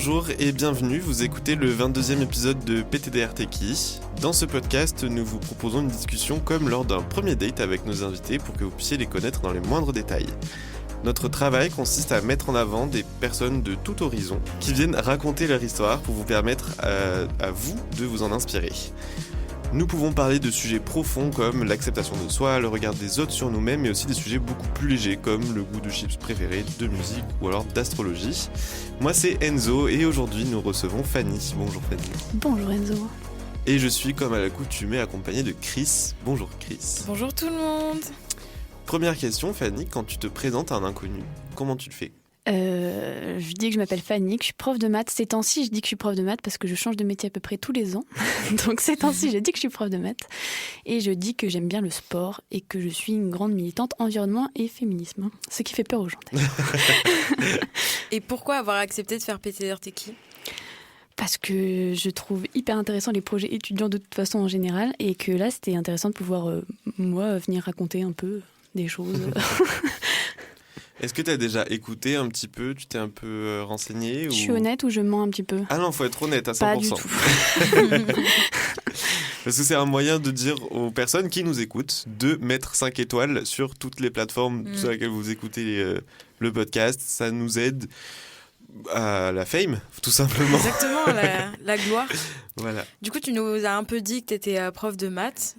Bonjour et bienvenue, vous écoutez le 22e épisode de PTDR Techie. Dans ce podcast, nous vous proposons une discussion comme lors d'un premier date avec nos invités pour que vous puissiez les connaître dans les moindres détails. Notre travail consiste à mettre en avant des personnes de tout horizon qui viennent raconter leur histoire pour vous permettre à vous de vous en inspirer. Nous pouvons parler de sujets profonds comme l'acceptation de soi, le regard des autres sur nous-mêmes, mais aussi des sujets beaucoup plus légers comme le goût de chips préféré, de musique ou alors d'astrologie. Moi c'est Enzo et aujourd'hui nous recevons Fanny. Bonjour Fanny. Bonjour Enzo. Et je suis comme à l'accoutumée accompagné de Chris. Bonjour Chris. Bonjour tout le monde. Première question Fanny, quand tu te présentes à un inconnu, comment tu le fais ? Je dis que je m'appelle Fanny, que je suis prof de maths. Ces temps-ci, je dis que je suis prof de maths parce que je change de métier à peu près tous les ans. Donc ces temps-ci, je dis que je suis prof de maths. Et je dis que j'aime bien le sport et que je suis une grande militante environnement et féminisme. Ce qui fait peur aux gens. Et pourquoi avoir accepté de faire PTDR Techie ? Parce que je trouve hyper intéressant les projets étudiants de toute façon en général. Et que là, c'était intéressant de pouvoir, moi, venir raconter un peu des choses. Est-ce que tu as déjà écouté un petit peu, tu t'es un peu renseigné ou... Je suis honnête ou je mens un petit peu ? Ah non, faut être honnête à 100%. Pas du tout. Parce que c'est un moyen de dire aux personnes qui nous écoutent de mettre 5 étoiles sur toutes les plateformes sur lesquelles vous écoutez le podcast. Ça nous aide à la fame, tout simplement. Exactement, la gloire. Voilà. Du coup, tu nous as un peu dit que tu étais prof de maths.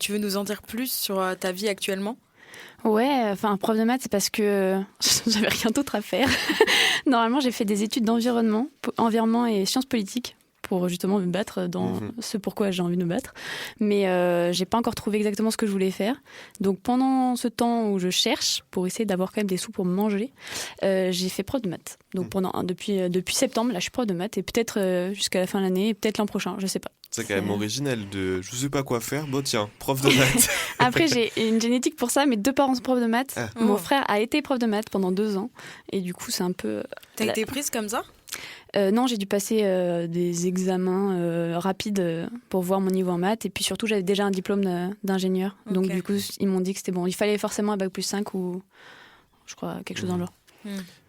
Tu veux nous en dire plus sur ta vie actuellement ? Ouais, enfin, prof de maths, c'est parce que j'avais rien d'autre à faire. Normalement, j'ai fait des études d'environnement et sciences politiques pour justement me battre dans ce pourquoi j'ai envie de me battre. Mais j'ai pas encore trouvé exactement ce que je voulais faire. Donc pendant ce temps où je cherche, pour essayer d'avoir quand même des sous pour me manger, j'ai fait prof de maths. Donc depuis septembre, là, je suis prof de maths et peut-être jusqu'à la fin de l'année, et peut-être l'an prochain, je sais pas. C'est quand même original de je sais pas quoi faire, bon tiens, prof de maths. Après, j'ai une génétique pour ça, mes deux parents sont profs de maths. Ah. Mon frère a été prof de maths pendant 2 ans. Et du coup, c'est un peu... T'as été prise comme ça ? Non, j'ai dû passer des examens rapides pour voir mon niveau en maths. Et puis surtout, j'avais déjà un diplôme d'ingénieur. Okay. Donc du coup, ils m'ont dit que c'était bon. Il fallait forcément un bac plus 5 ou je crois quelque chose dans le genre.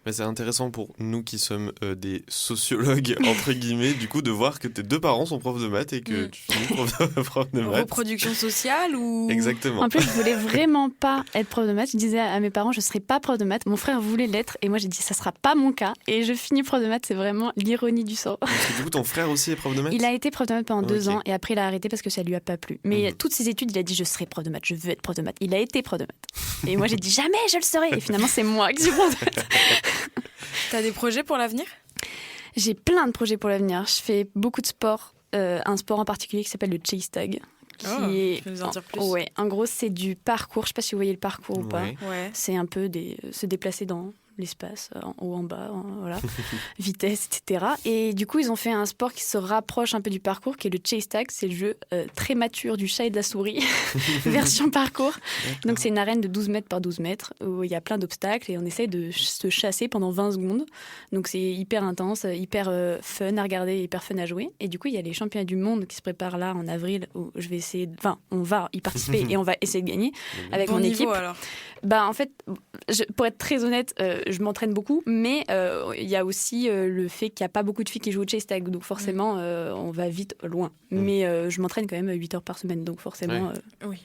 Mais c'est intéressant pour nous qui sommes des sociologues, entre guillemets, du coup, de voir que tes deux parents sont profs de maths et que tu finis prof de maths. Reproduction sociale ou... Exactement. En plus, je voulais vraiment pas être prof de maths. Je disais à mes parents, je serai pas prof de maths. Mon frère voulait l'être et moi, j'ai dit, ça sera pas mon cas. Et je finis prof de maths, c'est vraiment l'ironie du sort. Parce que du coup, ton frère aussi est prof de maths ? Il a été prof de maths pendant 2 ans et après, il a arrêté parce que ça lui a pas plu. Mais toutes ses études, il a dit, je serai prof de maths, je veux être prof de maths. Il a été prof de maths. Et moi, j'ai dit, jamais je le serai. Et finalement, c'est moi qui suis prof de maths. T'as des projets pour l'avenir ? J'ai plein de projets pour l'avenir. Je fais beaucoup de sport. Un sport en particulier qui s'appelle le chase tag. Tu peux nous en dire plus ? Ouais, en gros, c'est du parcours. Je sais pas si vous voyez le parcours ou pas. Ouais. C'est un peu se déplacer dans l'espace, en haut, en bas, voilà, vitesse, etc. Et du coup, ils ont fait un sport qui se rapproche un peu du parcours, qui est le chase tag. C'est le jeu très mature du chat et de la souris, version parcours. Donc, c'est une arène de 12 mètres par 12 mètres où il y a plein d'obstacles et on essaye de se chasser pendant 20 secondes. Donc, c'est hyper intense, hyper fun à regarder, hyper fun à jouer. Et du coup, il y a les championnats du monde qui se préparent là en avril où je vais essayer, on va y participer et on va essayer de gagner avec mon équipe. Alors. En fait, pour être très honnête, je m'entraîne beaucoup, mais il y a aussi le fait qu'il n'y a pas beaucoup de filles qui jouent au chase tag, donc forcément, on va vite loin. Mais je m'entraîne quand même 8 heures par semaine, donc forcément... Oui.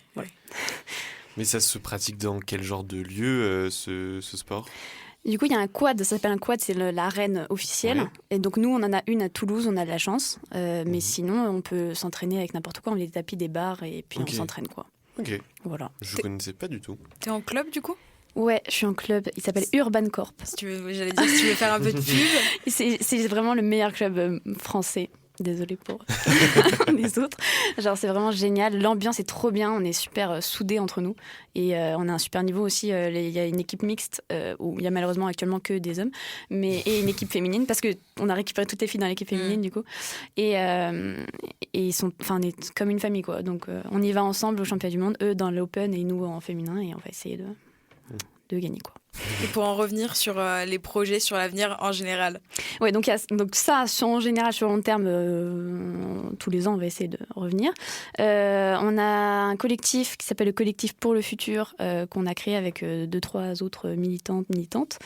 Mais ça se pratique dans quel genre de lieu, ce sport ? Du coup, il y a un quad, ça s'appelle un quad, c'est l'arène officielle. Ouais. Et donc, nous, on en a une à Toulouse, on a de la chance. Mais sinon, on peut s'entraîner avec n'importe quoi. On met des tapis, des barres, et puis on s'entraîne, quoi. Ok. Voilà. Je ne connaissais pas du tout. T'es en club, du coup ? Ouais, je suis en club. Il s'appelle Urban Corp. J'allais dire, si tu veux faire un peu de pub. C'est vraiment le meilleur club français. Désolée pour les autres. Genre, c'est vraiment génial. L'ambiance est trop bien. On est super soudés entre nous. Et on a un super niveau aussi. Il y a une équipe mixte où il y a malheureusement actuellement que des hommes. Et une équipe féminine parce qu'on a récupéré toutes les filles dans l'équipe féminine, du coup. Et ils sont, on est comme une famille, quoi. Donc, on y va ensemble au championnat du monde. Eux dans l'open et nous en féminin. Et on va essayer de gagner, quoi. Et pour en revenir sur les projets, sur l'avenir en général. Ouais, donc ça, en général, sur le long terme, tous les ans, on va essayer de revenir. On a un collectif qui s'appelle le Collectif pour le futur, qu'on a créé avec 2-3 autres militantes,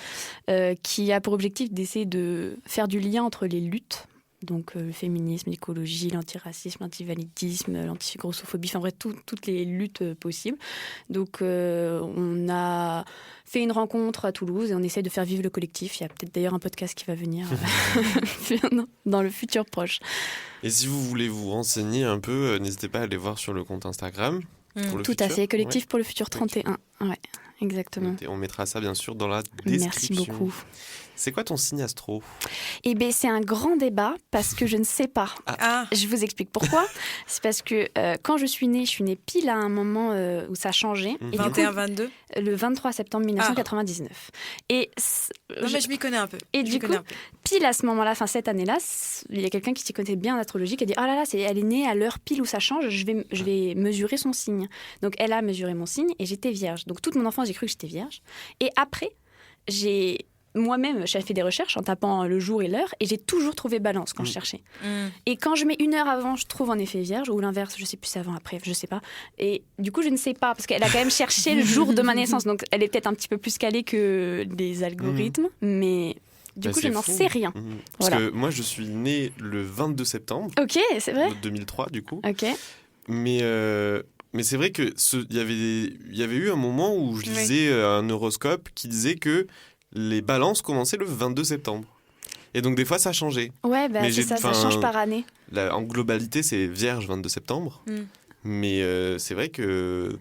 qui a pour objectif d'essayer de faire du lien entre les luttes. Donc le féminisme, l'écologie, l'antiracisme, l'antivalidisme, l'antigrossophobie, enfin bref, toutes les luttes possibles. Donc on a fait une rencontre à Toulouse et on essaie de faire vivre le collectif. Il y a peut-être d'ailleurs un podcast qui va venir dans le futur proche. Et si vous voulez vous renseigner un peu, n'hésitez pas à aller voir sur le compte Instagram. Pour le Tout futur. à fait, collectif pour le futur 31. Ouais, exactement. Et on mettra ça bien sûr dans la description. Merci beaucoup. C'est quoi ton signe astro? Eh bien, c'est un grand débat parce que je ne sais pas. Ah. Je vous explique pourquoi. C'est parce que quand je suis née pile à un moment où ça a changé. Et 21-22 le 23 septembre 1999. Et non, mais je m'y connais un peu. Et du coup, pile à ce moment-là, cette année-là, il y a quelqu'un qui s'y connaissait bien en astrologie qui a dit « Ah là là, elle est née à l'heure pile où ça change, je vais mesurer son signe. » Donc, elle a mesuré mon signe et j'étais vierge. Donc, toute mon enfance, j'ai cru que j'étais vierge. Et après, moi-même, j'ai fait des recherches en tapant le jour et l'heure et j'ai toujours trouvé balance quand je cherchais. Et quand je mets 1 heure avant, je trouve en effet vierge, ou l'inverse, je sais plus, c'est avant, après, je sais pas. Et du coup, je ne sais pas, parce qu'elle a quand même cherché le jour de ma naissance, donc elle est peut-être un petit peu plus calée que les algorithmes, mais du coup, je n'en sais rien. Parce que moi, je suis née le 22 septembre. Ok, c'est vrai. 2003, du coup. Ok. Mais c'est vrai que il y avait eu un moment où je lisais un horoscope qui disait que les balances commençaient le 22 septembre. Et donc des fois ça changeait. Ouais, ça change par année. En globalité, c'est vierge 22 septembre. Mais c'est vrai que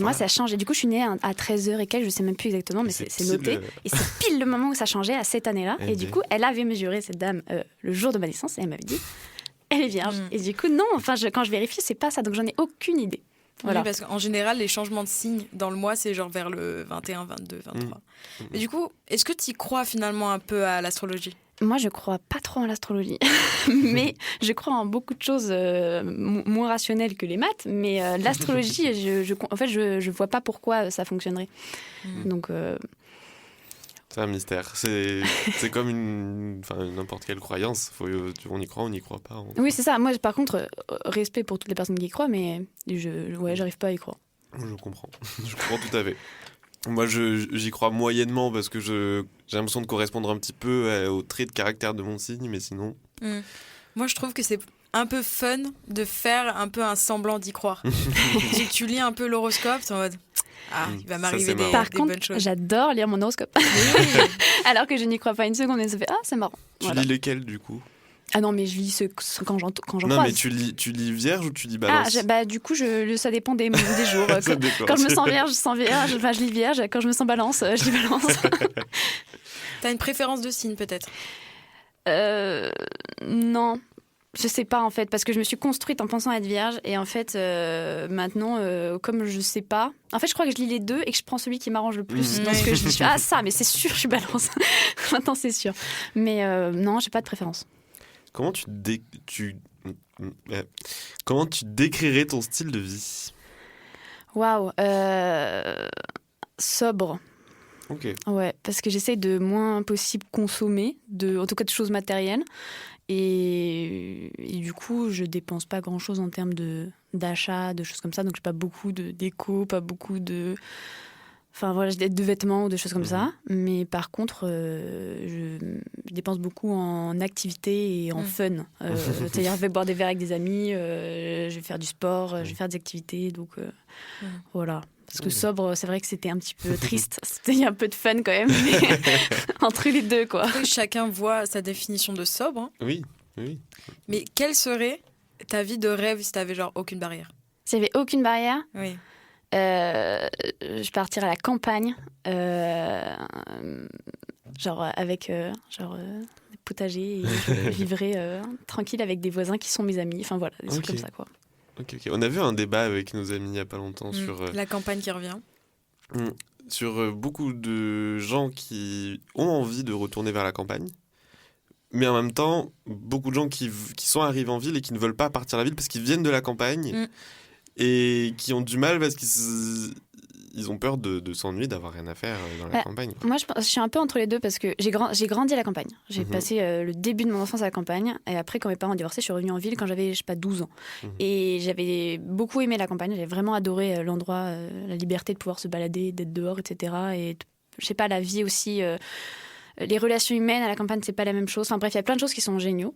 moi, ça change. Et du coup, je suis née à 13h et quelques, je sais même plus exactement, mais c'est noté. Et c'est pile le moment où ça changeait, à cette année-là. Et du coup, elle avait mesuré, cette dame, le jour de ma naissance, et elle m'avait dit, elle est vierge. Et du coup, non, quand je vérifie, c'est pas ça. Donc, j'en ai aucune idée. Voilà. Oui, parce qu'en général, les changements de signes dans le mois, c'est genre vers le 21, 22, 23. Mais du coup, est-ce que tu y crois finalement un peu à l'astrologie ? Moi, je crois pas trop en l'astrologie, mais je crois en beaucoup de choses moins rationnelles que les maths. Mais l'astrologie, en fait, je vois pas pourquoi ça fonctionnerait. Donc, c'est un mystère. C'est comme n'importe quelle croyance. On y croit, on n'y croit pas. Oui, c'est ça. Moi, par contre, respect pour toutes les personnes qui y croient, mais j'arrive pas à y croire. Je comprends. Je comprends tout à fait. Moi, j'y crois moyennement parce que j'ai l'impression de correspondre un petit peu aux traits de caractère de mon signe, mais sinon... Moi, je trouve que c'est un peu fun de faire un peu un semblant d'y croire. Tu lis un peu l'horoscope, c'est en mode... il va m'arriver des bonnes choses. Par contre, j'adore lire mon horoscope. Alors que je n'y crois pas une seconde et ça fait « Ah, c'est marrant ». Tu lis lesquels, du coup ? Ah non, mais je lis quand j'en croise. Non, mais tu lis vierge ou tu lis balance ? Du coup, ça dépend des jours. Quand je me sens vierge, je lis vierge. Quand je me sens balance, je lis balance. T'as une préférence de signe, peut-être ? Non. Je sais pas, en fait, parce que je me suis construite en pensant être vierge. Et en fait, maintenant, comme je sais pas... En fait, je crois que je lis les deux et que je prends celui qui m'arrange le plus dans ce que je dis. Ça, mais c'est sûr, je suis balance. Maintenant, c'est sûr. Mais non, j'ai pas de préférence. Comment tu décrirais ton style de vie ? Waouh, sobre. Ok. Ouais, parce que j'essaye de moins possible consommer, en tout cas de choses matérielles. Et du coup, je dépense pas grand-chose en termes d'achat, de choses comme ça. Donc, j'ai pas beaucoup de déco, pas beaucoup de vêtements ou de choses comme ça. Mais par contre, je dépense beaucoup en activités et en fun. C'est-à-dire, je vais boire des verres avec des amis, je vais faire du sport, je vais faire des activités. Donc, voilà. Parce que sobre, c'est vrai que c'était un petit peu triste. Il y a un peu de fun quand même, mais entre les deux, quoi. Après, chacun voit sa définition de sobre. Hein. Oui. Mais quelle serait ta vie de rêve si t'avais genre aucune barrière ? Si j'avais aucune barrière ? Oui. Je partirais à la campagne, avec des potagers, et je vivrais tranquille avec des voisins qui sont mes amis. Enfin voilà, des trucs comme ça, quoi. Ok. On a vu un débat avec nos amis il n'y a pas longtemps sur... la campagne qui revient. Sur beaucoup de gens qui ont envie de retourner vers la campagne, mais en même temps, beaucoup de gens qui sont arrivés en ville et qui ne veulent pas partir de la ville parce qu'ils viennent de la campagne et qui ont du mal parce qu'ils ils ont peur de s'ennuyer, d'avoir rien à faire dans la campagne. Moi, je suis un peu entre les deux parce que j'ai grandi à la campagne. J'ai passé le début de mon enfance à la campagne. Et après, quand mes parents ont divorcé, je suis revenue en ville quand j'avais, 12 ans. Et j'avais beaucoup aimé la campagne. J'avais vraiment adoré l'endroit, la liberté de pouvoir se balader, d'être dehors, etc. Et je sais pas, la vie aussi... les relations humaines à la campagne, c'est pas la même chose. Enfin bref, il y a plein de choses qui sont géniaux.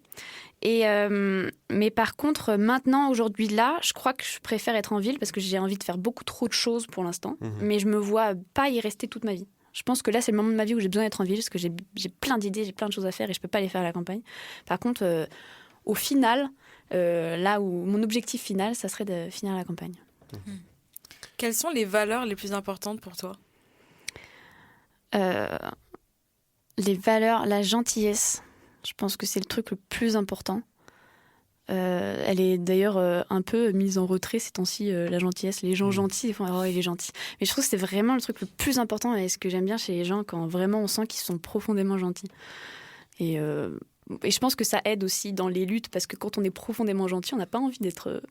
Mais par contre, maintenant, aujourd'hui, là, je crois que je préfère être en ville parce que j'ai envie de faire beaucoup trop de choses pour l'instant. Mais je me vois pas y rester toute ma vie. Je pense que là, c'est le moment de ma vie où j'ai besoin d'être en ville parce que j'ai plein d'idées, j'ai plein de choses à faire et je peux pas les faire à la campagne. Par contre, au final, là où mon objectif final, ça serait de finir à la campagne. Quelles sont les valeurs les plus importantes pour toi ? Les valeurs, la gentillesse, je pense que c'est le truc le plus important. Elle est d'ailleurs un peu mise en retrait ces temps-ci, la gentillesse. Les gens gentils, ils font « Oh, il est gentil ». Mais je trouve que c'est vraiment le truc le plus important et ce que j'aime bien chez les gens, quand vraiment on sent qu'ils sont profondément gentils. Et je pense que ça aide aussi dans les luttes, parce que quand on est profondément gentil, on n'a pas envie d'être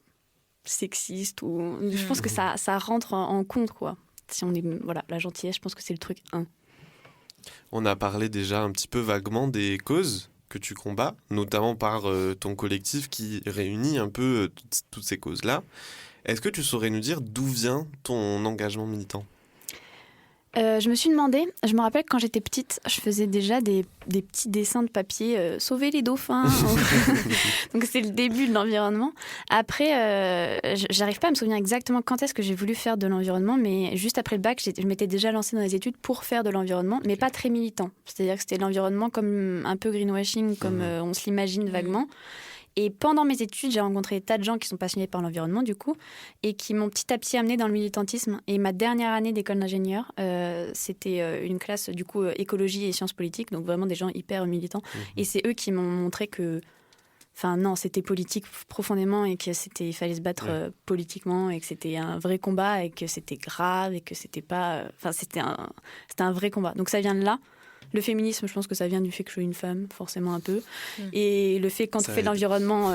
sexiste. Je pense que ça rentre en compte, quoi. Si on est, voilà, la gentillesse, je pense que c'est le truc 1. On a parlé déjà un petit peu vaguement des causes que tu combats, notamment par ton collectif qui réunit un peu toutes ces causes-là. Est-ce que tu saurais nous dire d'où vient ton engagement militant ? Je me suis demandé, je me rappelle que quand j'étais petite, je faisais déjà des petits dessins de papier, sauver les dauphins. Donc c'est le début de l'environnement. Après, j'arrive pas à me souvenir exactement quand est-ce que j'ai voulu faire de l'environnement, mais juste après le bac, je m'étais déjà lancée dans les études pour faire de l'environnement, mais pas très militant. C'est-à-dire que c'était l'environnement comme un peu greenwashing, comme on se l'imagine vaguement. Et pendant mes études, j'ai rencontré des tas de gens qui sont passionnés par l'environnement, du coup, et qui m'ont petit à petit amené dans le militantisme. Et ma dernière année d'école d'ingénieur, c'était une classe, du coup, écologie et sciences politiques, donc vraiment des gens hyper militants. Et c'est eux qui m'ont montré que, enfin non, c'était politique profondément et qu'il fallait se battre politiquement et que c'était un vrai combat et que c'était grave et que c'était pas... Enfin, c'était un vrai combat. Donc ça vient de là. Le féminisme, je pense que ça vient du fait que je suis une femme, forcément un peu. Et le fait, quand on fait de l'environnement...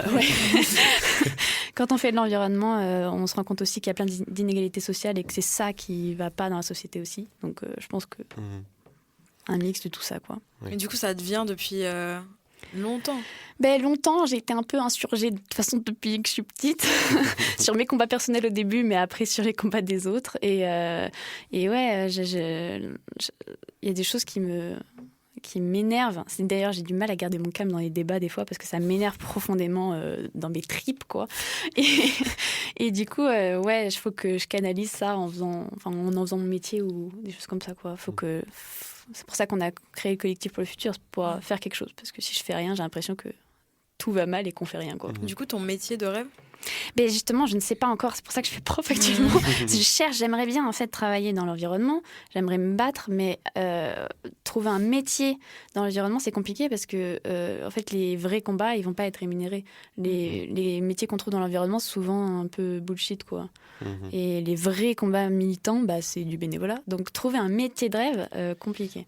quand on fait de l'environnement, on se rend compte aussi qu'il y a plein d'inégalités sociales et que c'est ça qui ne va pas dans la société aussi. Donc je pense que un mix de tout ça, quoi. Mais du coup, ça te vient depuis longtemps. Longtemps, j'ai été un peu insurgée de toute façon depuis que je suis petite. Sur mes combats personnels au début, mais après sur les combats des autres. Et ouais, il y a des choses qui m'énervent. D'ailleurs, j'ai du mal à garder mon calme dans les débats des fois parce que ça m'énerve profondément dans mes tripes, quoi. Et du coup, ouais, il faut que je canalise ça en faisant mon métier ou des choses comme ça, quoi. C'est pour ça qu'on a créé le collectif pour le futur, c'est pour faire quelque chose. Parce que si je fais rien, j'ai l'impression que tout va mal et qu'on fait rien, quoi. Du coup, ton métier de rêve ? Mais justement, je ne sais pas encore. C'est pour ça que je suis prof actuellement. J'aimerais bien en fait travailler dans l'environnement. J'aimerais me battre, mais trouver un métier dans l'environnement, c'est compliqué parce que en fait, les vrais combats, ils vont pas être rémunérés. Les métiers qu'on trouve dans l'environnement, c'est souvent un peu bullshit, quoi. Et les vrais combats militants, c'est du bénévolat. Donc trouver un métier de rêve, compliqué.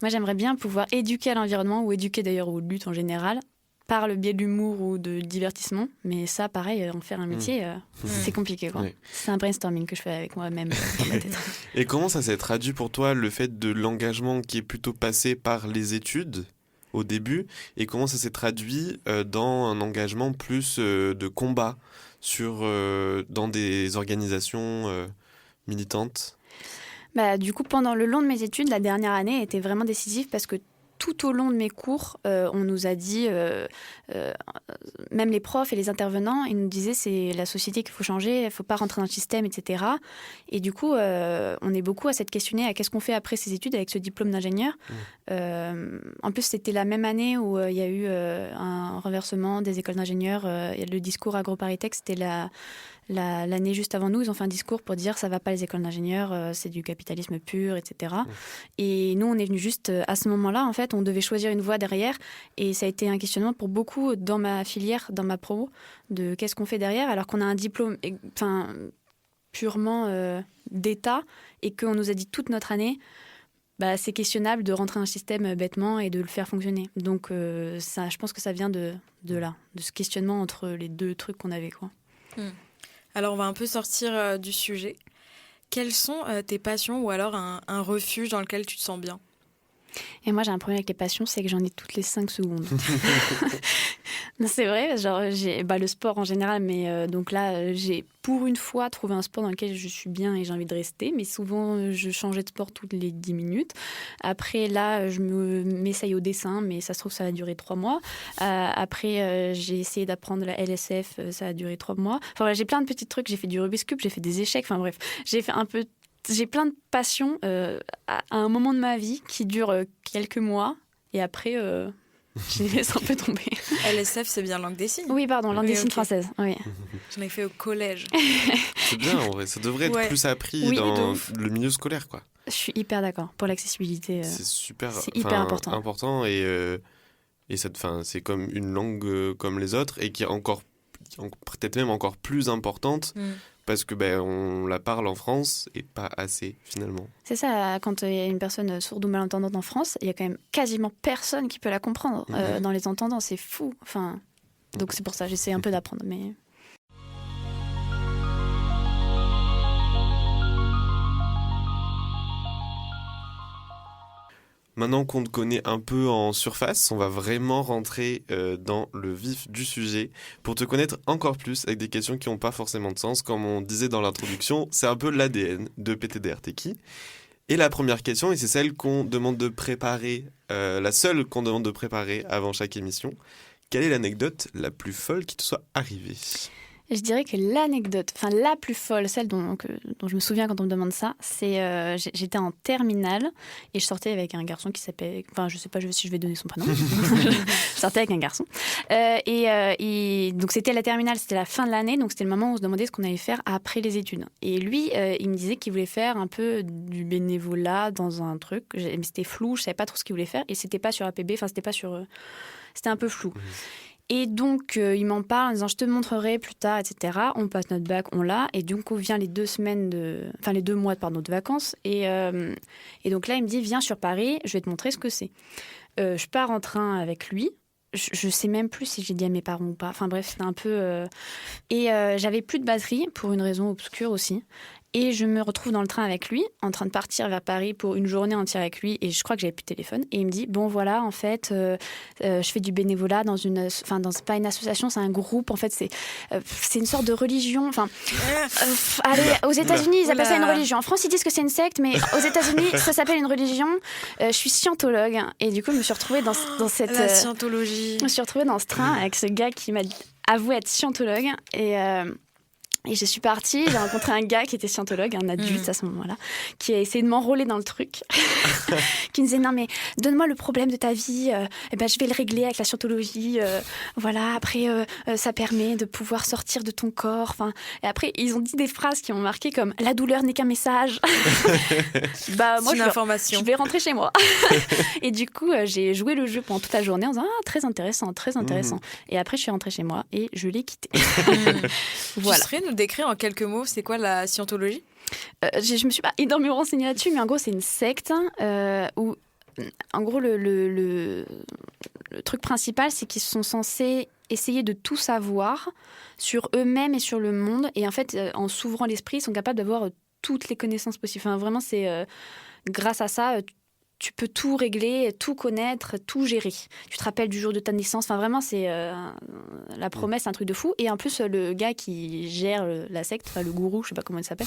Moi, j'aimerais bien pouvoir éduquer à l'environnement ou éduquer d'ailleurs aux luttes en général, par le biais de l'humour ou de divertissement. Mais ça, pareil, en faire un métier, c'est compliqué, quoi. C'est un brainstorming que je fais avec moi-même dans ma tête. Et comment ça s'est traduit pour toi, le fait de l'engagement qui est plutôt passé par les études au début, et comment ça s'est traduit dans un engagement plus de combat dans des organisations militantes ? Du coup, pendant le long de mes études, la dernière année était vraiment décisive parce que tout au long de mes cours, on nous a dit, même les profs et les intervenants, ils nous disaient c'est la société qu'il faut changer, il ne faut pas rentrer dans le système, etc. Et du coup, on est beaucoup à s'être questionné à qu'est-ce qu'on fait après ces études avec ce diplôme d'ingénieur. En plus, c'était la même année où il y a eu un renversement des écoles d'ingénieurs. Le discours AgroParisTech, c'était l'année juste avant nous, ils ont fait un discours pour dire ça va pas les écoles d'ingénieurs, c'est du capitalisme pur, etc. Et nous, on est venus juste à ce moment-là, en fait, on devait choisir une voie derrière, et ça a été un questionnement pour beaucoup dans ma filière, dans ma promo, de qu'est-ce qu'on fait derrière, alors qu'on a un diplôme purement d'État, et qu'on nous a dit toute notre année, c'est questionnable de rentrer dans un système bêtement et de le faire fonctionner. Donc ça, je pense que ça vient de là, de ce questionnement entre les deux trucs qu'on avait, quoi. Alors, on va un peu sortir du sujet. quelles sont tes passions ou alors un refuge dans lequel tu te sens bien? Et moi, j'ai un problème avec les passions, c'est que j'en ai toutes les 5 secondes. Non, c'est vrai, genre, j'ai le sport en général, mais donc là, j'ai pour une fois trouvé un sport dans lequel je suis bien et j'ai envie de rester, mais souvent, je changeais de sport toutes les 10 minutes. Après, là, je m'essaye au dessin, mais ça se trouve, ça va durer 3 mois. Après, j'ai essayé d'apprendre la LSF, ça a duré 3 mois. Enfin, voilà, j'ai plein de petits trucs, j'ai fait du Rubik's Cube, j'ai fait des échecs, enfin bref, j'ai plein de passions à un moment de ma vie qui dure quelques mois et après je les laisse un peu tomber. LSF, c'est bien langue des signes? Oui, pardon, langue des signes ok. française. Oui. J'en ai fait au collège. C'est bien, en vrai. Ça devrait être plus appris Oui, de dans ouf. le milieu scolaire, quoi. Je suis hyper d'accord pour l'accessibilité. C'est super, c'est hyper important. et c'est comme une langue comme les autres et qui est peut-être même encore plus importante parce que on la parle en France et pas assez finalement. C'est ça, quand il y a une personne sourde ou malentendante en France, il y a quand même quasiment personne qui peut la comprendre dans les entendants, c'est fou. Enfin, donc c'est pour ça, j'essaie un peu d'apprendre, mais... Maintenant qu'on te connaît un peu en surface, on va vraiment rentrer dans le vif du sujet pour te connaître encore plus avec des questions qui n'ont pas forcément de sens. Comme on disait dans l'introduction, c'est un peu l'ADN de PTDR T'es qui ? Et la première question, et c'est celle qu'on demande de préparer, la seule qu'on demande de préparer avant chaque émission, quelle est l'anecdote la plus folle qui te soit arrivée ? Je dirais que l'anecdote, enfin la plus folle, celle dont je me souviens quand on me demande ça, c'est j'étais en terminale et je sortais avec un garçon qui s'appelle, enfin je sais pas si je vais donner son prénom, je sortais avec un garçon et donc c'était la terminale, c'était la fin de l'année, donc c'était le moment où on se demandait ce qu'on allait faire après les études. Et lui, il me disait qu'il voulait faire un peu du bénévolat dans un truc, mais c'était flou, je savais pas trop ce qu'il voulait faire et c'était pas sur APB, enfin c'était pas sur, c'était un peu flou. Et donc, il m'en parle en disant « je te montrerai plus tard, etc. » On passe notre bac, on l'a. Et donc, on vient les 2 mois de vacances. Et donc là, il me dit « viens sur Paris, je vais te montrer ce que c'est. » Je pars en train avec lui. Je sais même plus si j'ai dit à mes parents ou pas. Enfin bref, c'était un peu... Et j'avais plus de batterie, pour une raison obscure aussi. Et je me retrouve dans le train avec lui, en train de partir vers Paris pour une journée entière avec lui. Et je crois que j'avais plus de téléphone. Et il me dit, bon voilà, en fait, je fais du bénévolat dans c'est pas une association, c'est un groupe. En fait, c'est une sorte de religion. Enfin, allez, aux États-Unis, ils appellent ça une religion. En France, ils disent que c'est une secte, mais aux États-Unis, ça s'appelle une religion. Je suis scientologue. Et du coup, je me suis retrouvée dans cette... La scientologie. Je me suis retrouvée dans ce train avec ce gars qui m'a avoué être scientologue. Et je suis partie, j'ai rencontré un gars qui était scientologue, un adulte à ce moment-là, qui a essayé de m'enrôler dans le truc, qui me disait « Non mais donne-moi le problème de ta vie, je vais le régler avec la scientologie, voilà, après ça permet de pouvoir sortir de ton corps. » Et après, ils ont dit des phrases qui m'ont marqué comme « La douleur n'est qu'un message. » Moi, je vais rentrer chez moi. Et du coup, j'ai joué le jeu pendant toute la journée en disant « Ah, très intéressant, très intéressant. » Et après, je suis rentrée chez moi et je l'ai quitté. Voilà. Tu saurais nous décrire en quelques mots, c'est quoi la scientologie ? Je me suis pas énormément renseignée là-dessus, mais en gros, c'est une secte où, en gros, le truc principal, c'est qu'ils sont censés essayer de tout savoir sur eux-mêmes et sur le monde. Et en fait, en s'ouvrant l'esprit, ils sont capables d'avoir toutes les connaissances possibles. Enfin, vraiment, c'est grâce à ça... Tu peux tout régler, tout connaître, tout gérer. Tu te rappelles du jour de ta naissance. Enfin, vraiment, c'est la promesse, c'est un truc de fou. Et en plus, le gars qui gère la secte, enfin, le gourou, je sais pas comment il s'appelle,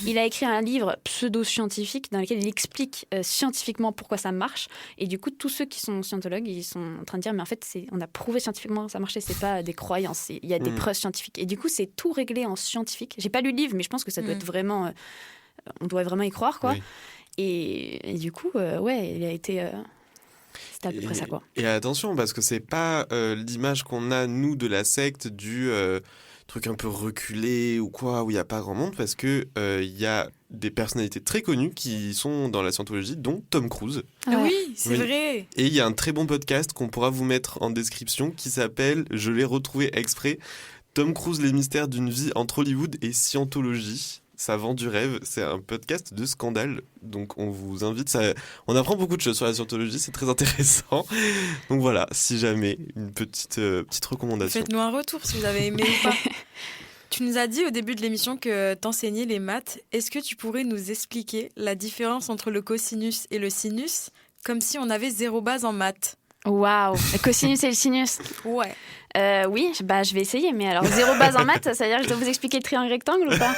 il a écrit un livre pseudo-scientifique dans lequel il explique scientifiquement pourquoi ça marche. Et du coup, tous ceux qui sont scientologues, ils sont en train de dire, mais en fait, on a prouvé scientifiquement que ça marchait. C'est pas des croyances. Il y a des preuves scientifiques. Et du coup, c'est tout réglé en scientifique. J'ai pas lu le livre, mais je pense que ça doit être vraiment... on doit vraiment y croire, quoi. Oui. Et du coup, il a été... c'était à peu près ça, quoi. Et attention, parce que c'est pas l'image qu'on a, nous, de la secte, du truc un peu reculé ou quoi, où il n'y a pas grand monde, parce qu'il y a des personnalités très connues qui sont dans la scientologie, dont Tom Cruise. Ah oui, c'est vrai. Et il y a un très bon podcast qu'on pourra vous mettre en description qui s'appelle, je l'ai retrouvé exprès, Tom Cruise, les mystères d'une vie entre Hollywood et Scientologie. Ça vend du rêve, c'est un podcast de scandale, donc on vous invite, on apprend beaucoup de choses sur la scientologie, c'est très intéressant. Donc voilà, si jamais, une petite recommandation. Faites-nous un retour si vous avez aimé ou pas. Tu nous as dit au début de l'émission que t'enseignais les maths. Est-ce que tu pourrais nous expliquer la différence entre le cosinus et le sinus, comme si on avait 0 base en maths? Waouh, le cosinus et le sinus. Ouais. Oui, je vais essayer, mais alors 0 base en maths, ça veut dire que je dois vous expliquer le triangle rectangle ou pas?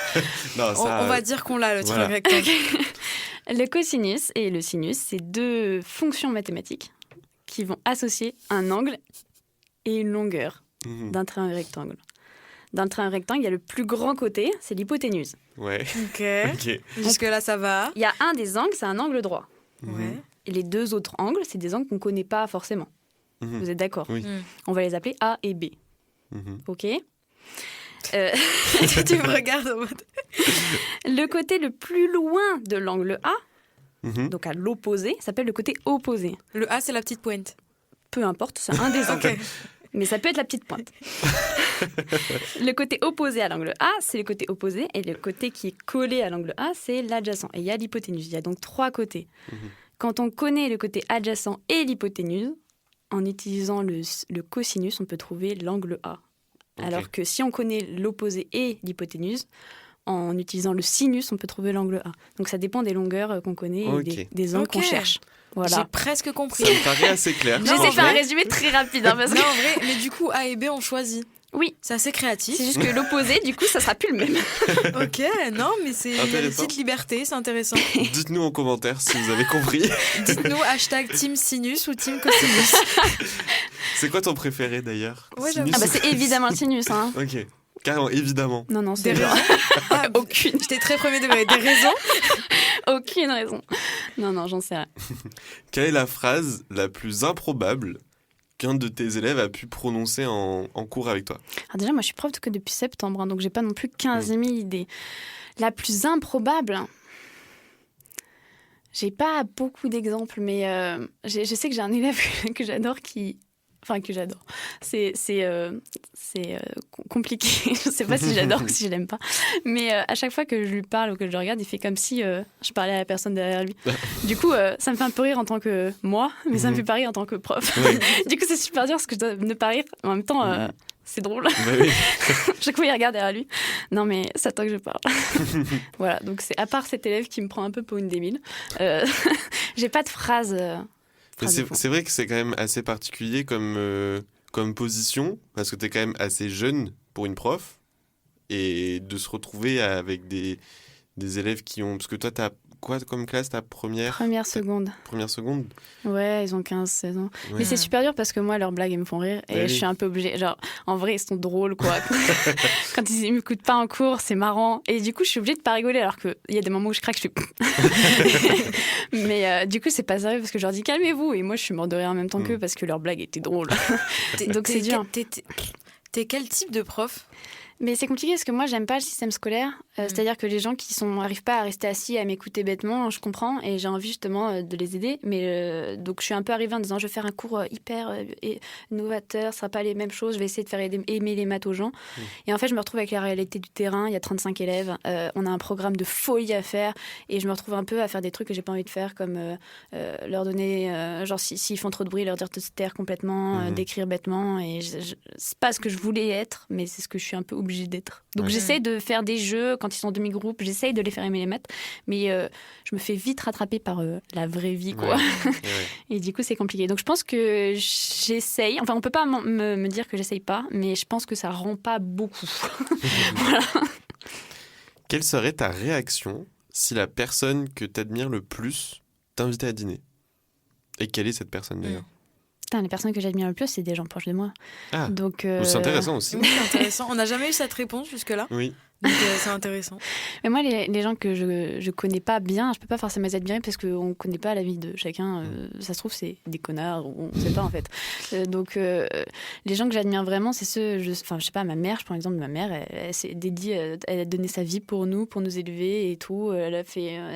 Non, ça, On va dire qu'on l'a, le triangle voilà. rectangle. Le cosinus et le sinus, c'est deux fonctions mathématiques qui vont associer un angle et une longueur d'un triangle rectangle. Dans le triangle rectangle, il y a le plus grand côté, c'est l'hypoténuse. Ouais. Ok. Ok. Jusque-là, ça va. Il y a un des angles, c'est un angle droit. Ouais. Et les deux autres angles, c'est des angles qu'on ne connaît pas forcément. Mhm. Vous êtes d'accord? Oui. On va les appeler A et B. Mhm. Ok. Tu me regardes en mode... Le côté le plus loin de l'angle A, Mhm. donc à l'opposé, s'appelle le côté opposé. Le A, c'est la petite pointe. Peu importe, c'est un des angles. Ok. Mais ça peut être la petite pointe. Le côté opposé à l'angle A, c'est le côté opposé. Et le côté qui est collé à l'angle A, c'est l'adjacent. Et il y a l'hypoténuse. Il y a donc 3 côtés. Quand on connaît le côté adjacent et l'hypoténuse, en utilisant le cosinus, on peut trouver l'angle A. Ok. Alors que si on connaît l'opposé et l'hypoténuse, en utilisant le sinus, on peut trouver l'angle A. Donc ça dépend des longueurs qu'on connaît et Ok. des angles qu'on Ok. cherche. J'ai Voilà. presque compris. Ça me paraît assez clair. J'essaie de faire un franchement. résumé très rapide. Parce que... Non, en vrai, mais du coup, A et B, on choisit. Oui, C'est assez créatif. c'est juste que l'opposé, du coup, ça sera plus le même. Ok, non, mais c'est il y a une Intéressant. petite liberté, c'est intéressant. Dites-nous en commentaire si vous avez compris. Dites-nous hashtag Team Sinus ou Team Cosinus. C'est quoi ton préféré d'ailleurs? Ouais, Sinus Ah bah ou- c'est évidemment le sinus. Hein. Ok. Carrément, évidemment. Non, non, Des c'est genre... raisons Ah, aucune, J'étais très premier degré. Des raisons aucune raison. Non, non, j'en sais rien. Quelle est la phrase la plus improbable qu'un de tes élèves a pu prononcer en cours avec toi? Alors déjà, moi, je suis prof que depuis septembre, hein, donc j'ai pas non plus 15 000 idées. La plus improbable... J'ai pas beaucoup d'exemples, mais je sais que j'ai un élève que j'adore qui... Enfin, que j'adore. C'est compliqué. Je sais pas si j'adore ou si je l'aime pas. Mais à chaque fois que je lui parle ou que je le regarde, il fait comme si je parlais à la personne derrière lui. Du coup, ça me fait un peu rire en tant que moi, mais ça me fait pas rire en tant que prof. Oui. Du coup, c'est super dur parce que je dois ne pas rire. En même temps, c'est drôle. Bah oui. Chaque fois, il regarde derrière lui. Non, mais c'est à toi que je parle. Voilà, donc c'est à part cet élève qui me prend un peu pour une débile. J'ai pas de phrase... Mais c'est vrai que c'est quand même assez particulier comme position, parce que tu es quand même assez jeune pour une prof, et de se retrouver avec des élèves qui ont... Parce que toi, tu as quoi comme classe, ta première seconde. Première seconde? Ouais, ils ont 15-16 ans. Ouais. Mais c'est super dur parce que moi, leurs blagues, elles me font rire. Et Ouais, je oui. suis un peu obligée. Genre, en vrai, ils sont drôles, quoi. Quand ils m'écoutent pas en cours, c'est marrant. Et du coup, je suis obligée de pas rigoler alors qu'il y a des moments où je craque, je fais... Mais du coup, c'est pas sérieux parce que je leur dis calmez-vous. Et moi, je suis morte de rire en même temps qu'eux parce que leurs blagues étaient drôles. Donc, c'est dur. T'es quel type de prof? Mais c'est compliqué parce que moi, j'aime pas le système scolaire. C'est-à-dire que les gens qui arrivent pas à rester assis à m'écouter bêtement, je comprends. Et j'ai envie justement de les aider. Mais donc, je suis un peu arrivée en disant je vais faire un cours hyper novateur, ce sera pas les mêmes choses. Je vais essayer de faire aimer les maths aux gens. Et en fait, je me retrouve avec la réalité du terrain. Il y a 35 élèves. On a un programme de folie à faire. Et je me retrouve un peu à faire des trucs que j'ai pas envie de faire, comme leur donner, genre s'ils font trop de bruit, leur dire de se taire complètement, d'écrire bêtement. Et c'est pas ce que je voulais être, mais c'est ce que je suis un peu obligée d'être. Donc j'essaie de faire des jeux quand ils sont en demi-groupe, j'essaye de les faire aimer les maths, mais je me fais vite rattraper par la vraie vie, quoi. Ouais. Et du coup, c'est compliqué. Donc je pense que j'essaye, enfin on peut pas me dire que j'essaye pas, mais je pense que ça rend pas beaucoup. Voilà. Quelle serait ta réaction si la personne que tu admires le plus t'invitait à dîner? Et quelle est cette personne d'ailleurs? Putain, les personnes que j'admire le plus, c'est des gens proches de moi. Ah, Donc, c'est intéressant aussi. Oui, c'est intéressant. On n'a jamais eu cette réponse jusque-là. Oui. Donc c'est intéressant. Mais moi, les gens que je connais pas bien, je peux pas forcément les admirer parce qu'on connaît pas la vie de chacun. Ça se trouve, c'est des connards, on sait pas en fait. Donc, les gens que j'admire vraiment, c'est ceux. Je sais pas, ma mère, je prends l'exemple de ma mère, elle s'est dédiée, elle a donné sa vie pour nous élever et tout. Elle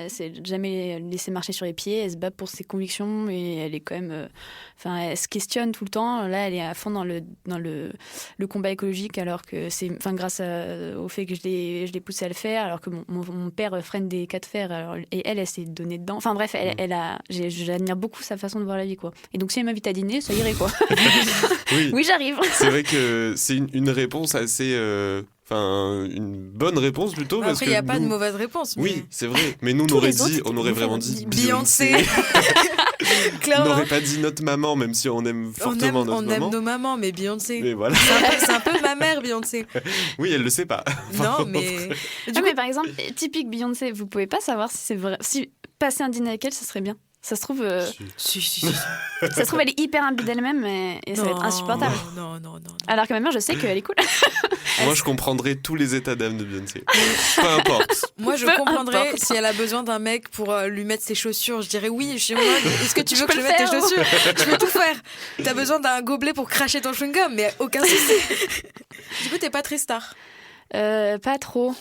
s'est jamais laissée marcher sur les pieds, elle se bat pour ses convictions et elle est quand même. Elle se questionne tout le temps. Là, elle est à fond dans le combat écologique alors que c'est grâce au fait que je l'ai je l'ai poussée à le faire, alors que mon père freine des cas de fer, alors, et elle s'est donnée dedans. Enfin bref, j'admire beaucoup sa façon de voir la vie, quoi. Et donc si elle m'invite à dîner, ça irait, quoi. Oui, j'arrive. C'est vrai que c'est une réponse assez... une bonne réponse plutôt. Après, il n'y a pas de mauvaise réponse. Mais... Oui, c'est vrai. Mais nous, on aurait vraiment dit Beyoncé. On n'aurait pas dit notre maman, même si on aime fortement notre maman. On aime nos mamans, mais Beyoncé. Mais voilà. C'est un peu ma mère, Beyoncé. Oui, elle le sait pas. Non, mais... mais par exemple, typique Beyoncé, vous pouvez pas savoir si c'est vrai. Si passer un dîner avec elle, ça serait bien. Ça se trouve, Si. ça se trouve, elle est hyper imbue d'elle-même et ça va être insupportable. Non. Alors que ma mère, je sais qu'elle est cool. Moi, je comprendrais tous les états d'âme de Beyoncé. Peu importe. Moi, je comprendrais si elle a besoin d'un mec pour lui mettre ses chaussures. Je dirais oui, est-ce que tu veux que je mette tes chaussures? Je peux tout faire. T'as besoin d'un gobelet pour cracher ton chewing-gum, mais aucun souci. Du coup, t'es pas très star. Pas trop.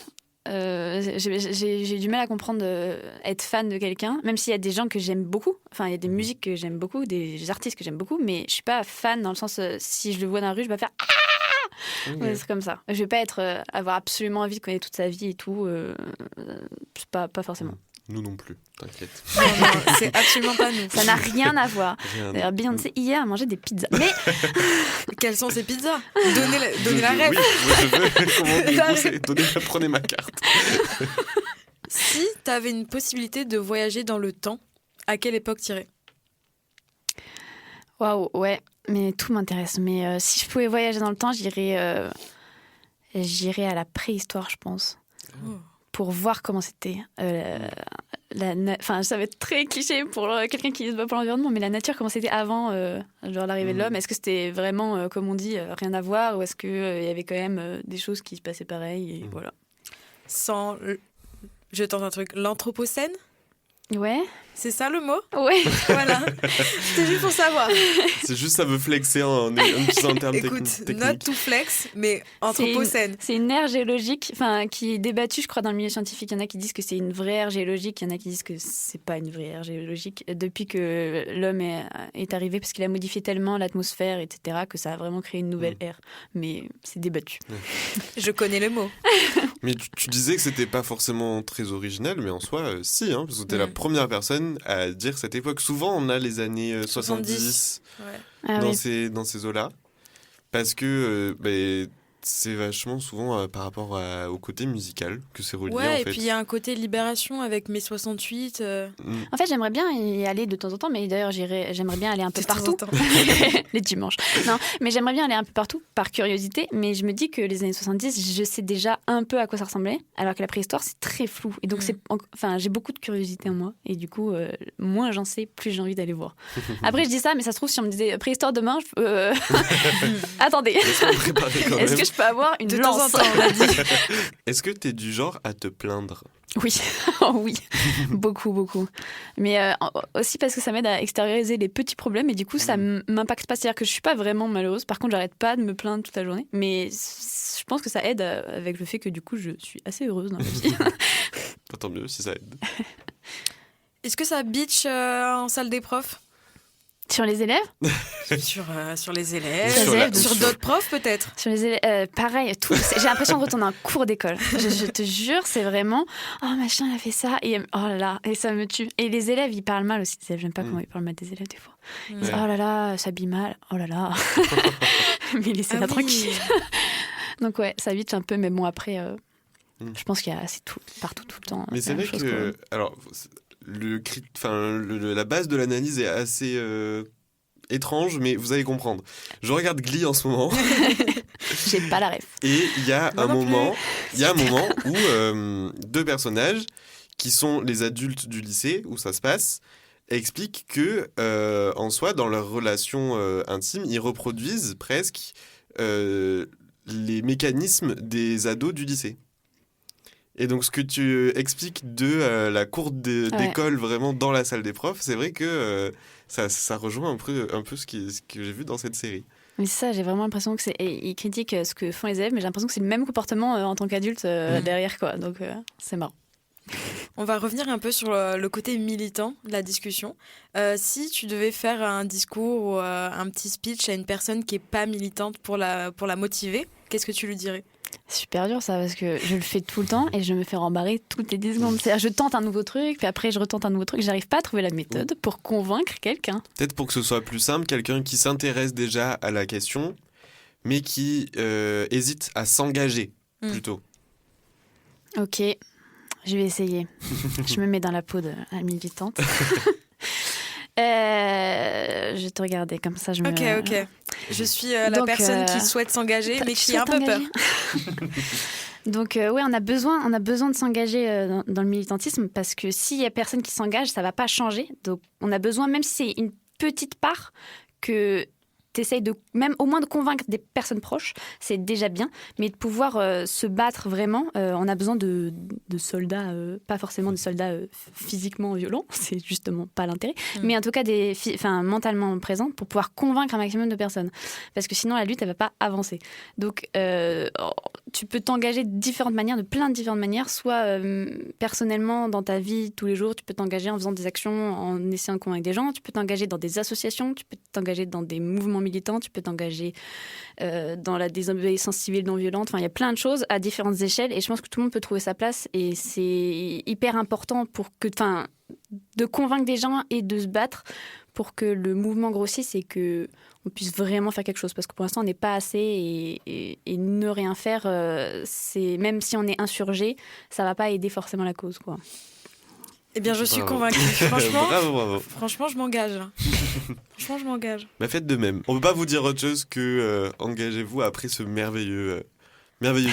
J'ai du mal à comprendre être fan de quelqu'un, même s'il y a des gens que j'aime beaucoup. Enfin, il y a des musiques que j'aime beaucoup, des artistes que j'aime beaucoup, mais je suis pas fan dans le sens si je le vois dans la rue, je vais faire ouais, c'est comme ça. Je vais pas avoir absolument envie de connaître toute sa vie et tout. Pas forcément. Nous non plus, t'inquiète. Non, c'est absolument pas nous. Ça n'a rien à voir. D'ailleurs, Beyoncé hier a mangé des pizzas. Mais quelles sont ces pizzas? Donnez la rêve. Oui, moi je veux. Prenez ma carte. Si t'avais une possibilité de voyager dans le temps, à quelle époque t'irais? Waouh, ouais. Mais tout m'intéresse. Mais si je pouvais voyager dans le temps, j'irais à la préhistoire, je pense. Oh. Pour voir comment c'était. Ça va être très cliché pour quelqu'un qui se bat pour l'environnement, mais la nature, comment c'était avant l'arrivée de l'homme. Est-ce que c'était vraiment, comme on dit, rien à voir, ou est-ce qu'il y avait quand même des choses qui se passaient pareil et voilà. Je tente un truc. L'anthropocène? Ouais. C'est ça le mot? Ouais. Voilà. C'était juste pour savoir. C'est juste, ça veut flexer en utilisant un terme technique. Écoute, not to flex, mais anthropocène. C'est une ère géologique qui est débattue, je crois, dans le milieu scientifique. Il y en a qui disent que c'est une vraie ère géologique, il y en a qui disent que c'est pas une vraie ère géologique. Depuis que l'homme est arrivé, parce qu'il a modifié tellement l'atmosphère, etc., que ça a vraiment créé une nouvelle ère. Mais c'est débattu. Je connais le mot. Mais tu disais que c'était pas forcément très original, mais en soi, si, parce que t'es la première personne à dire cette époque. Souvent, on a les années 70 dans ces eaux-là, parce que c'est vachement souvent par rapport au côté musical que c'est relié. Ouais, et puis il y a un côté libération avec mai 68. En fait, j'aimerais bien y aller de temps en temps, mais d'ailleurs, j'aimerais bien aller un peu partout. Les dimanches. Non, mais j'aimerais bien aller un peu partout par curiosité, mais je me dis que les années 70, je sais déjà un peu à quoi ça ressemblait, alors que la préhistoire, c'est très flou. Et donc, j'ai beaucoup de curiosité en moi, et du coup, moins j'en sais, plus j'ai envie d'aller voir. Après, je dis ça, mais ça se trouve, si on me disait préhistoire demain, attendez. Est-ce que je peux avoir une lance? De temps en temps, on a dit. Est-ce que t'es du genre à te plaindre? Oui, oui, beaucoup. Mais aussi parce que ça m'aide à extérioriser les petits problèmes et du coup, ça m'impacte pas. C'est-à-dire que je suis pas vraiment malheureuse. Par contre, j'arrête pas de me plaindre toute la journée. Mais je pense que ça aide avec le fait que du coup, je suis assez heureuse dans la vie. Tant mieux si ça aide. Est-ce que ça bitch en salle des profs? Sur les élèves? Sur les élèves, sur d'autres profs peut-être. Sur les élèves, pareil, tout. J'ai l'impression de retourner en cours d'école. Je te jure, c'est vraiment oh machin, il a fait ça et oh là là, et ça me tue. Et les élèves, ils parlent mal aussi. J'aime pas comment ils parlent mal des élèves des fois. Ils disent, oh là là, ça s'habille mal, oh là là. Mais laissez-la tranquille. Donc ouais, ça bitch un peu, mais bon après, je pense qu'il y a assez tout partout tout le temps. Mais c'est vrai que alors. La base de l'analyse est assez étrange, mais vous allez comprendre. Je regarde Glee en ce moment. J'ai pas la ref. Et il y a un moment où deux personnages qui sont les adultes du lycée où ça se passe expliquent que en soi, dans leur relation intime, ils reproduisent presque les mécanismes des ados du lycée. Et donc, ce que tu expliques de la cour d'école vraiment dans la salle des profs, c'est vrai que ça rejoint un peu ce que j'ai vu dans cette série. Mais c'est ça, j'ai vraiment l'impression que ils critiquent ce que font les élèves, mais j'ai l'impression que c'est le même comportement en tant qu'adulte derrière, quoi. Donc, c'est marrant. On va revenir un peu sur le côté militant de la discussion. Si tu devais faire un discours ou un petit speech à une personne qui n'est pas militante pour la motiver, qu'est-ce que tu lui dirais ? Super dur ça, parce que je le fais tout le temps et je me fais rembarrer toutes les 10 secondes. C'est-à-dire, je tente un nouveau truc, puis après je retente un nouveau truc. J'arrive pas à trouver la méthode pour convaincre quelqu'un. Peut-être pour que ce soit plus simple, quelqu'un qui s'intéresse déjà à la question, mais qui hésite à s'engager plutôt. Ok, je vais essayer. Je me mets dans la peau de la militante. Je vais te regarder comme ça. Ok. Je suis la personne qui souhaite s'engager, mais qui a un peu peur. Donc oui, on a besoin de s'engager dans le militantisme, parce que s'il y a personne qui s'engage, ça va pas changer. Donc on a besoin, même si c'est une petite part, que t'essayes même au moins de convaincre des personnes proches, c'est déjà bien, mais de pouvoir se battre vraiment, on a besoin de soldats, pas forcément de soldats physiquement violents, c'est justement pas l'intérêt, mais en tout cas mentalement présents, pour pouvoir convaincre un maximum de personnes, parce que sinon la lutte elle va pas avancer. Donc tu peux t'engager de plein de différentes manières, soit personnellement dans ta vie tous les jours, tu peux t'engager en faisant des actions, en essayant de convaincre des gens, tu peux t'engager dans des associations, tu peux t'engager dans des mouvements militants, tu peux t'engager dans la désobéissance civile non violente. Enfin, il y a plein de choses à différentes échelles et je pense que tout le monde peut trouver sa place et c'est hyper important de convaincre des gens et de se battre pour que le mouvement grossisse et que on puisse vraiment faire quelque chose, parce que pour l'instant on n'est pas assez et ne rien faire, même si on est insurgé, ça va pas aider forcément la cause, quoi. Eh bien, je suis convaincue. Franchement, bravo. Franchement, je m'engage. Bah, faites de même. On peut pas vous dire autre chose que engagez-vous après ce merveilleux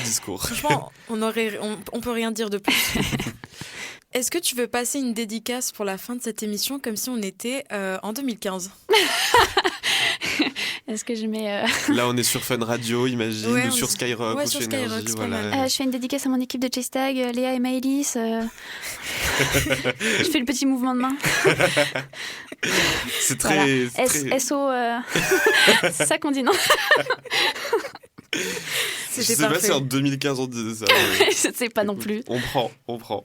discours. Franchement, on peut rien dire de plus. Est-ce que tu veux passer une dédicace pour la fin de cette émission, comme si on était en 2015 ? Est-ce que je mets... Là, on est sur Fun Radio, imagine, ou sur Skyrock, ou sur Énergie. Voilà. Je fais une dédicace à mon équipe de Chase Tag, Léa et Maëlys. Je fais le petit mouvement de main. C'est très... Voilà. SO... C'est ça qu'on dit, non ? Je sais pas si en 2015 on disait ça. Je sais pas non plus. On prend.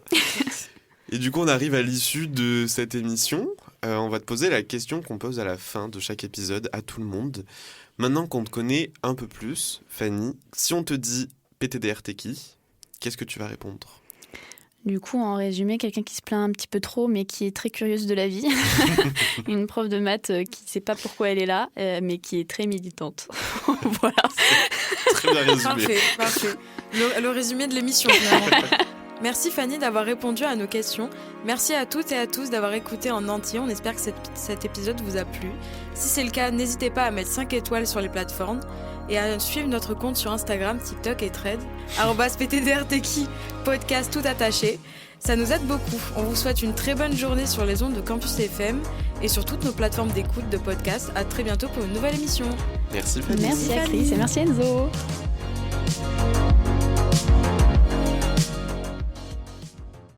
Et du coup, on arrive à l'issue de cette émission. On va te poser la question qu'on pose à la fin de chaque épisode à tout le monde. Maintenant qu'on te connaît un peu plus, Fanny, si on te dit PTDR t'es qui, qu'est-ce que tu vas répondre ? Du coup, en résumé, quelqu'un qui se plaint un petit peu trop, mais qui est très curieuse de la vie. Une prof de maths qui ne sait pas pourquoi elle est là, mais qui est très militante. Voilà. Très bien résumé. Parfait. Le résumé de l'émission, finalement. Merci Fanny d'avoir répondu à nos questions. Merci à toutes et à tous d'avoir écouté en entier. On espère que cet épisode vous a plu. Si c'est le cas, n'hésitez pas à mettre 5 étoiles sur les plateformes et à suivre notre compte sur Instagram, TikTok et Thread, @PTDRTeki, podcast tout attaché. Ça nous aide beaucoup. On vous souhaite une très bonne journée sur les ondes de Campus FM et sur toutes nos plateformes d'écoute de podcast. À très bientôt pour une nouvelle émission. Merci Fanny. Merci à Chris et merci Enzo.